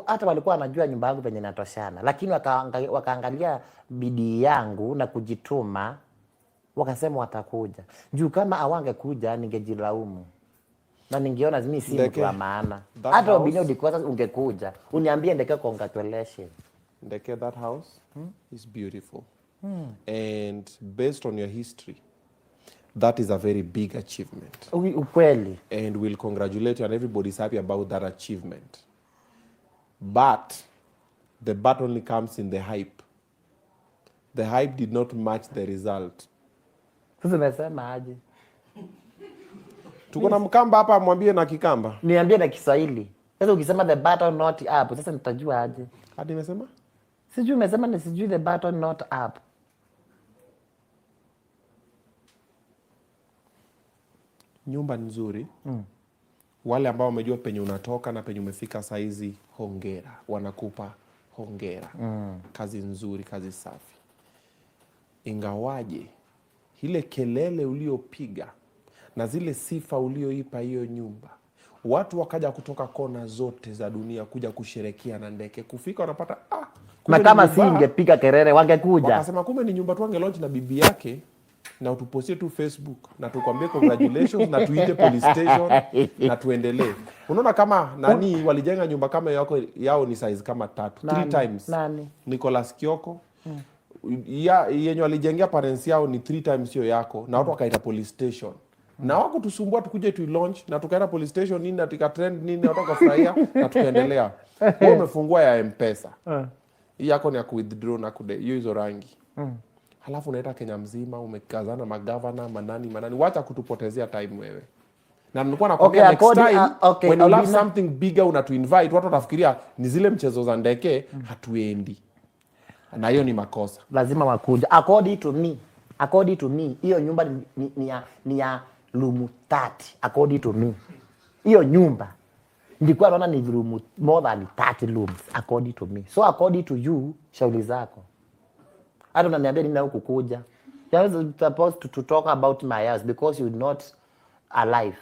hata walikuwa wanajua nyumba yangu penye natoshana, lakini wakaangalia bidii yangu na kujituma, wakasema watakuja. Juu kama hawangekuja ningejilaumu na ningeona mimi si mtu wa maana. Hata Obinyo Dikosa ungekuja uniambie Ndeke congratulations. Ndeke, that house is beautiful. And based on your history, that is a very big achievement. Ukweli. And we'll congratulate you, and everybody's happy about that achievement. But the but only comes in the hype. The hype did not match the result. Sasa umesema aje? Tuko na Mkamba hapa, mwambie na Kikamba. Niambie na Kiswahili. Sasa ukisema the button not up, sasa nitajua aje? Hadi nimesema? Sijui umesema ni sijui the button not up. Nyumba nzuri. Wale ambao wamejua penye unatoka na penye umefika saizi, hongera. Wanakupa hongera. Kazi nzuri, kazi safi. Ingawaje ile kelele uliopiga na zile sifa ulioipa hiyo nyumba, watu wakaja kutoka kona zote za dunia kuja kusherekea na Ndeke. Kufika wanapata na kama si ingepiga kelele wangekuja. Wakasema kumbe ni nyumba tu angelaunch na bibi yake na utupostie tu Facebook na tukwambie congratulations na tuite police station na tuendelee. Unaona kama nani walijenga nyumba kama yao ni size kama 3 times. Nani? Nicholas Kioko. Yenye walijengea parents yao ni 3 times hiyo yako na watu wakaita police station. Na wako tusumbua tukuje tu launch na tukaenda police station nini na tukatrend nini watu wakafurahia na tukaendelea. Wewe umefungua ya M-Pesa. Hii yako ni ya withdraw na kude hiyo hizo rangi. Halafu unaita Kenya mzima umekazana magavana manani. Wacha kutupotezea time wewe. Na nilikuwa nakwambia next time when you have something bigger unatuinvite, watu watafikiria ni zile mchezo za Ndeke hatuendi. Na hiyo ni makosa. Lazima wakuja. According to me, hiyo nyumba ni ya room 30. According to me. Hiyo nyumba nilikuwa naona ni room more than 30 rooms according to me. So according to you, shauri zako. Hata unaniambia nini na huku kuja. You are supposed to talk about my house because you're not alive.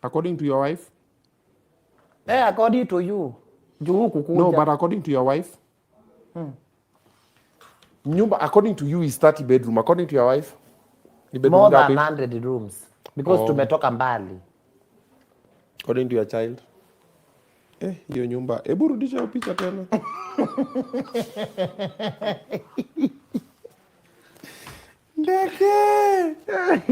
According to your wife? According to you. Juu kukuja. No, but according to your wife? Nyumba according to you is 30 bedroom. According to your wife? More than 100 rooms. Because tumetoka mbali. According to your child? Hiyo nyumba. Hebu rudisha picha tena. Ndeke!